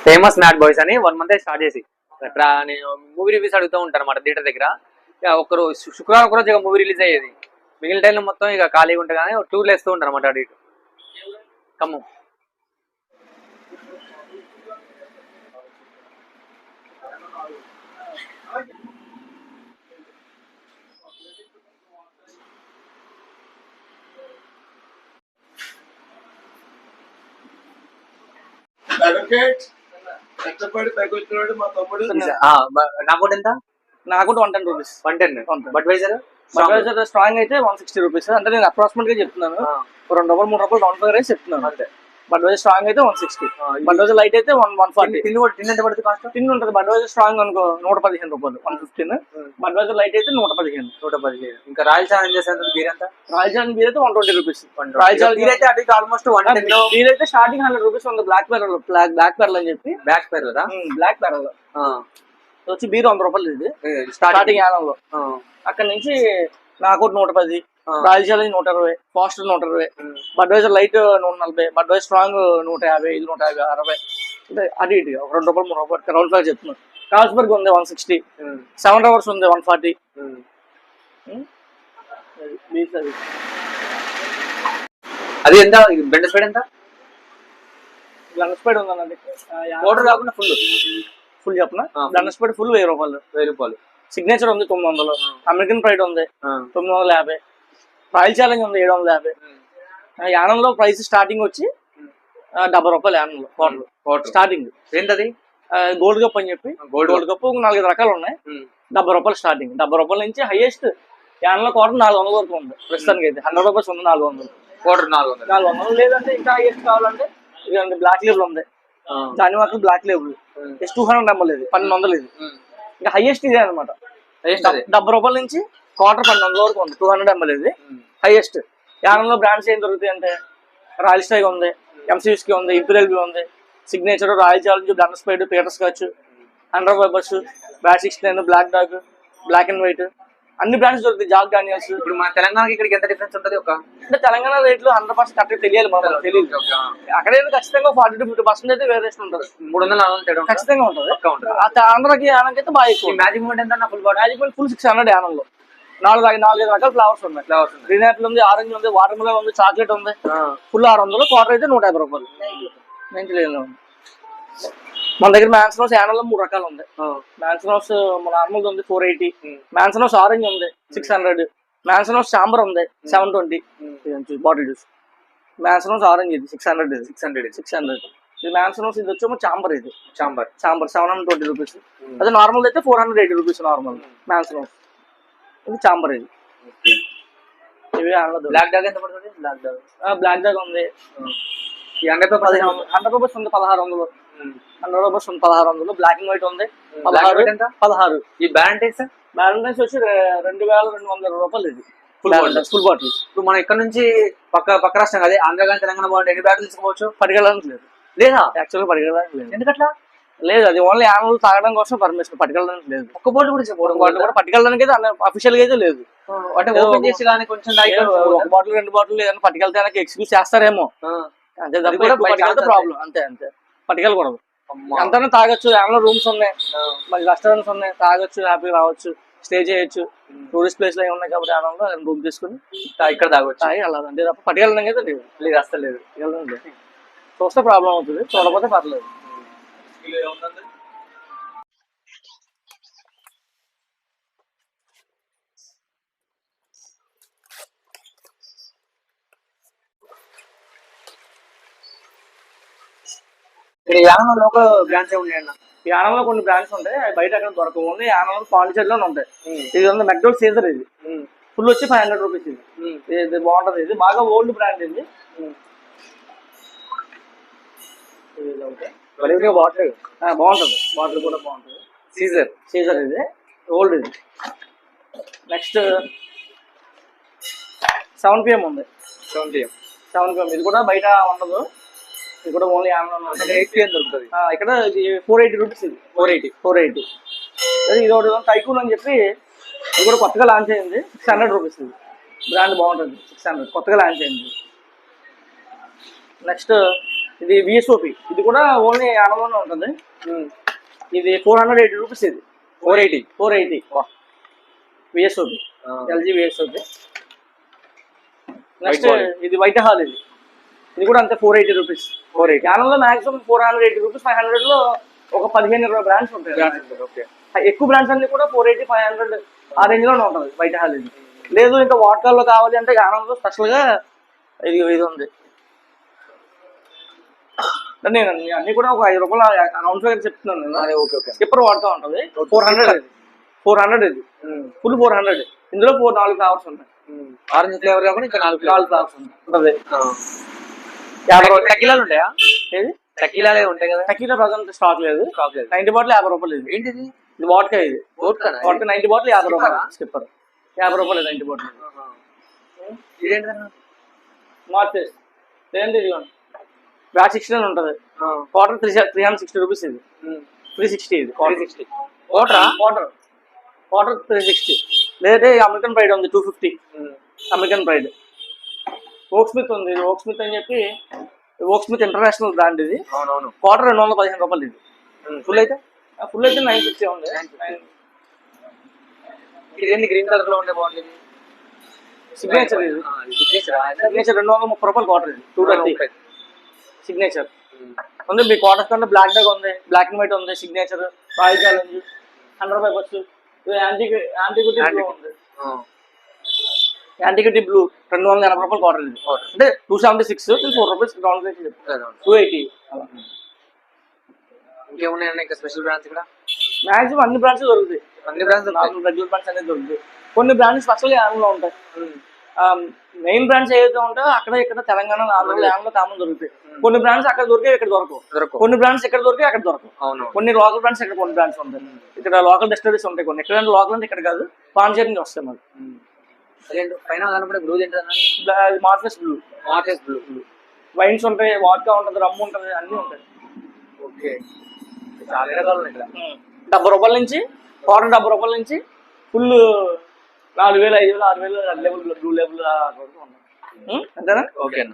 Famous mat boys అని 1 month start చేసి నేను మూవీ రివ్యూస్ అడుగుతూ ఉంటాను అనమాట థియేటర్ దగ్గర. ఒకరు శుక్రవారం ఒకరోజు ఇక మూవీ రిలీజ్ అయ్యేది, మిగిలిన టైంలో మొత్తం ఇక ఖాళీగా ఉంటుంది కానీ టూర్లు వేస్తూ ఉంటారు అనమాట అటు ఇటు. ఖమ్మం. కష్టపడి పైకి వచ్చినాడు మా తమ్ముడు. నాకు ఎంత? నాకు 110 రూపీస్. 110. బడ్వైజర్ స్ట్రాంగ్ అయితే 160 రూపీస్. అంటే నేను అప్రాక్సిమేట్ గా చెప్తున్నాను, 2 రూపాయలు 3 రూపాయలు డౌన్ ఫైర్ చెప్తున్నాను అంతే. బడ్వైజర్ స్ట్రాంగ్ అయితే 160, బడ్వైజర్ లైట్ అయితే 140. టిన్ ఎంత పడుతుంది కాస్ట్? టిన్ ఉంటుంది. బడ్వైజర్ స్ట్రాంగ్ అనుకో 115 రూపాయలు 115. బడ్వైజర్ లైట్ అయితే 115. ఇంకా రాయల్ ఛాలెంజ్ చేసేందుకు బీర్ ఎంత? రాయల్ ఛాలెంజ్ బీర్ అయితే 120 రూపీస్. రాయల్ ఛాలెంజ్ బీర్ అయితే అటు ఆల్మోస్ట్ 110. బీర్ అయితే స్టార్టింగ్ 100 రూపీస్ ఉంది. బ్లాక్ పెరల్ అని చెప్పి. బ్లాక్ పెరల్ వచ్చి బీర్ 100 రూపాయలు ఇది స్టార్టింగ్ యానంలో. అక్కడ నుంచి నాకు 110, Royal Challenge 120, Foster's 120, Budweiser light 140, Budweiser strong 150, ఇది 150, 60 అంటే అటు ఇటు 2 రూపాయలు 3 రూపాయలు రౌండ్ ఫ్లాగ్ చెప్తున్నాను. కాల్స్బర్గ్ ఉంది 160, 7 అవర్స్ ఉంది 140. అది ఎంత? బెండ స్పైడ్ ఎంత? బ్లెండర్ స్పైడ్ ఉందండి పౌడర్ కాకుండా ఫుల్ చెప్పనా? బ్లెండర్ స్పైడ్ ఫుల్ 1000 రూపాయలు. సిగ్నేచర్ ఉంది 900, అమెరికన్ ప్రైడ్ ఉంది 950, రాయల్ ఛాలెంజ్ ఉంది 750. యానంలో ప్రైస్ స్టార్టింగ్ వచ్చి 70 రూపాయలు. యానంలో క్వార్టర్ స్టార్టింగ్. ఏంటది? గోల్డ్ కప్ అని చెప్పి. గోల్డ్ కప్ 4 రకాలు ఉన్నాయి. 70 రూపాయలు స్టార్టింగ్. 70 రూపాయల నుంచి హైయెస్ట్ యానంలో క్వార్టర్ 400 వరకు ఉంది ప్రస్తుతానికి అయితే. 100 రూపీస్ ఉంది 400 క్వార్టర్ 400. లేదంటే ఇంకా హైయెస్ట్ కావాలంటే ఇదండి బ్లాక్ లేబుల్ ఉంది. దాని మాత్రం బ్లాక్ లేబుల్ 200 ml ఇది 1200 ఇది. ఇంకా హైయెస్ట్ ఇదే అనమాట. 70 రూపాయల నుంచి క్వార్టర్ 1200 వరకు ఉంది. 200 ml ఇది హైయెస్ట్. యానంలో బ్రాండ్స్ ఏం దొరుకుతాయి అంటే రాయల్ స్టైగ్ ఉంది, ఎంసీఎస్కి ఉంది, ఇంపీరియల్ బి ఉంది, సిగ్నేచర్, రాయల్ ఛాలెంజ్, బ్లెండర్ స్పైడ్, Peter scotch, 100 pipers, VAT 69, black dog, black and white అన్ని బ్రాండ్స్ దొరుకుతాయి. Jack Daniels. ఇప్పుడు మన తెలంగాణకి ఇక్కడికి ఎంత డిఫరెన్స్ ఉంటుంది? అంటే తెలంగాణ రేట్లు 100% కరెక్ట్ తెలియాలి మనం. తెలియదు. అక్కడైతే ఖచ్చితంగా 40 to 50% అయితే వేరియేషన్ ఉంటుంది. 300-400 ఖచ్చితంగా ఉంటుంది. ఆంధ్రకి యానంకి అయితే బాగా ఎక్కువ. మ్యాజిక్ మూమెంట్ ఎంత? మ్యాజిక్ మూమెంట్ ఫుల్ 600 యానంలో. 4-5 రకాల ఫ్లవర్స్ ఉన్నాయి. గ్రీన్ యాపిల్ ఉంది, ఆరెంజ్ ఉంది, వాటర్ మిలన్ ఉంది, చాక్లెట్ ఉంది. ఫుల్ 600, క్వార్టర్ అయితే 150 రూపాయలు. మన దగ్గర మ్యాన్సనోస్ యానంలో 3 రకాలు ఉంది. మ్యాన్సనోస్ నార్మల్ ఉంది 480, మ్యాన్సనోస్ ఆరెంజ్ ఉంది 600, మ్యాన్సనోస్ చాంబర్ ఉంది 720 బాటిల్ జ్యూస్. మ్యాన్సనోస్ ఆరెంజ్ ఇది 600. ఇది మ్యాన్సనోస్ ఇది వచ్చేమో చాంబర్. ఇది చాంబర్ 720 రూపీస్. అదే నార్మల్ అయితే 480 రూపీస్ నార్మల్ మ్యాన్సనోస్. ఇది చాంబర్. ఇది ఇవి బ్లాక్ డాగ్ ఎంత పడుతుంది? బ్లాక్ డాగ్ ఉంది 100 రూపీస్ ఉంది 1600, 100 రూపీస్ ఉంది 1600. బ్లాక్ అండ్ వైట్ ఉంది 16. ఈ బ్యాలెంటైన్స్ వచ్చి 2200 రూపాయలు. ఇది ఫుల్ బాటిల్. ఇప్పుడు మనం ఇక్కడ నుంచి పక్క రాష్ట్రం అదే ఆంధ్ర కానీ తెలంగాణ బాగుంటే ఎన్ని బ్యాటిల్ తీసుకోవచ్చు? పట్టుకెళ్ళడానికి లేదు. లేదా? యాక్చువల్గా పట్టుకెళ్ళడానికి లేదు. ఎందుకట్లా? లేదు, అది ఓన్లీ యానల్ తాగడం కోసం పర్మిషన్. పట్టుకెళ్ళడానికి లేదు. ఒక్క బాటిల్ కూడా పట్టుకెళ్ళడానికి అయితే అఫీషియల్ గా అయితే లేదు. అంటే ఓపెన్ చేసి కానీ కొంచెం 1 బాటిల్ 2 బాటిల్ ఏదైనా పట్టుకెళ్తే ఎక్స్క్యూజ్ చేస్తారేమో అంతే. ప్రాబ్లం అంతే. పట్టుకెళ్ళకూడదు. అంతనే తాగొచ్చు. యానంలో రూమ్స్ ఉన్నాయి, మరి రెస్టారెంట్స్ ఉన్నాయి, తాగొచ్చు, హ్యాపీ రావచ్చు, స్టే చేయొచ్చు. టూరిస్ట్ ప్లేస్ లో ఏమి ఉన్నాయి కాబట్టి యానంలో రూమ్ తీసుకుని ఇక్కడ తాగొచ్చు. తాగి అలా అంతే తప్ప పట్టుకెళ్ళడానికి అయితే లేదు. అసలు లేదు. చూస్తే ప్రాబ్లం అవుతుంది, చూడకపోతే పర్లేదు. ఇక్కడ యానంలో లోకల్ బ్రాంచ్ ఉన్నాయన్న. యానంలో కొన్ని బ్రాండ్స్ ఉంటాయి, బయట అక్కడ దొరకవు. ఓన్లీ యానంలో పాండిచేరిలోనే ఉంటాయి. ఇది ఉంది మెక్డోల్ సీజర్. ఇది ఫుల్ వచ్చి 500 రూపీస్. ఇది బాగుంటది. ఇది బాగా ఓల్డ్ బ్రాండ్. ఇది బాగుంటది. బాటిల్ కూడా బాగుంటుంది. సీజర్ ఇది ఓల్డ్. ఇది నెక్స్ట్ 7 PM ఉంది. 7 PM ఇది కూడా బయట ఉండదు. ఇది కూడా ఓన్లీ యానంలో 8 PM దొరుకుతుంది. ఇక్కడ 480 రూపీస్. ఇది 480. ఇది ఒకటి టైకూన్ అని చెప్పి ఇది కూడా కొత్తగా లాంచ్ అయింది. 600 రూపీస్. ఇది బ్రాండ్ బాగుంటుంది. 600 కొత్తగా లాంచ్ అయింది. నెక్స్ట్ ఇది విఎస్ఓపి, ఇది కూడా ఓన్లీ యానంలోనే ఉంటుంది. ఇది 480 రూపీస్. ఇది 480 విఎస్ఓపి, ఎల్జీ విఎస్ఓపి. నెక్స్ట్ ఇది వైట్ హాల్. ఇది కూడా అంతే 480 రూపీస్. యానంలో మాక్సిమం 480 రూపీస్, 500 లో ఒక 15-20 బ్రాండ్స్ ఉంటాయి. ఎక్కువ బ్రాండ్స్ అన్ని కూడా 480, 500 ఆ రేంజ్ లోనే ఉంటుంది వైట్ హాల్. ఇది లేదు ఇంకా వాట్కాల్లో కావాలి అంటే యానంలో స్పెషల్ గా ఇది ఉంది. నేను అన్ని కూడా ఒక 5 రూపాయలు రౌండ్ ఫిగర్ చెప్తున్నాను నేను. స్కిప్పర్ వాడుతూ ఉంటుంది. 400 ఇది ఫుల్ 400. ఇందులో 4 ఫ్లేవర్స్ ఉంటాయి. ఆరెంజ్ ఫ్లేవర్ కాకుండా ఇంకా 4 ఫ్లేవర్స్ ఉంటుంది. టకీలాలు ఉంటాయా? ఏది టకీలాలే ఉంటాయి కదా. టకీలా ప్రజెంట్ స్టాక్ లేదు. 90 బాటిల్ 50 రూపాయలు. ఇది ఏంటిది? ఇది వాట్కా. ఇది వాట్కా 90 బాటిల్ 50 రూపాయలు. స్కిప్పర్ 50 రూపాయలు 90 బాటిల్. ఇదేంటన్నా? స్మార్ట్ ఫేస్ ఏంటి? ఇదిగోండి బ్యాచ్ 16 ఉంటుంది. Quarter 360 rupees. ఇది 360. ఇది 360 క్వార్టర్ 360. లేదంటే అమెరికన్ ప్రైడ్ ఉంది 250. American pride. ఓక్ స్మిత్ ఉంది. ఓక్ స్మిత్ అని చెప్పి ఓక్ స్మిత్ ఇంటర్నేషనల్ బ్రాండ్. ఇది క్వార్టర్ 215 రూపాయలు. ఇది ఫుల్ అయితే 960 ఉంది. ఇదేంటి గ్రీన్ కలర్ లో ఉండే బాగుంటుంది? సిగ్నేచర్. ఇది సిగ్నేచర్ 230 రూపాయలు క్వార్టర్. ఇది 230 సిగ్నేచర్ ఉంది. మీ క్వార్టర్స్ కంటే బ్లాక్ డాగ్ ఉంది, బ్లాక్ అండ్ వైట్ ఉంది, signature, royal challenge, 100 papers. Antiquity ఉంది. యాంటిక్విటీ బ్లూ 280 రూపాయలు క్వార్టర్. ఇది అంటే 276, 4 రూపీస్ రౌండ్ చేసి చెప్తారు. 280. ఇంకేమున్నాయన్నా ఇంకా స్పెషల్ బ్రాండ్స్ ఇక్కడ? మాక్సిమం అన్ని బ్రాండ్స్ దొరుకుతాయి. అన్ని బ్రాండ్స్ నార్మల్ రెగ్యులర్ బ్రాండ్స్ అనేది దొరుకుతాయి. కొన్ని బ్రాండ్స్ స్పెషల్ యానంలో ఉంటాయి. మెయిన్ బ్రాండ్స్ ఏవైతే ఉంటాయో అక్కడ ఇక్కడ తెలంగాణ, ఆంధ్రలో, యానంలో కామన్ దొరుకుతాయి. కొన్ని బ్రాండ్స్ అక్కడ దొరికే ఇక్కడ దొరకవు. కొన్ని బ్రాండ్స్ ఇక్కడ దొరికే అక్కడ దొరకవు. కొన్ని లోకల్ బ్రాండ్స్ ఇక్కడ కొన్ని బ్రాండ్స్ ఉంటాయి. ఇక్కడ లోకల్ డిస్టరీస్ ఉంటాయి కొన్ని. ఎక్కడ లోకల్ అంటే ఇక్కడ కాదు, పాండిచేరి నుంచి వస్తాయి మాకు. పైన కనపడే బ్లూ మార్ఫెస్ బ్లూ. వైన్స్ ఉంటాయి, వాడ్కా ఉంటుంది, రమ్ ఉంటుంది, అన్ని ఉంటాయి. ఓకే, చాలా రకాలు ఉన్నాయి ఇక్కడ. 70 రూపాయల నుంచి క్వార్టర్ 70 రూపాయల నుంచి ఫుల్ 4000, 5000, 6000 లెవెల్, బ్లూ లెవెల్ అంతేనా? ఓకే అన్న.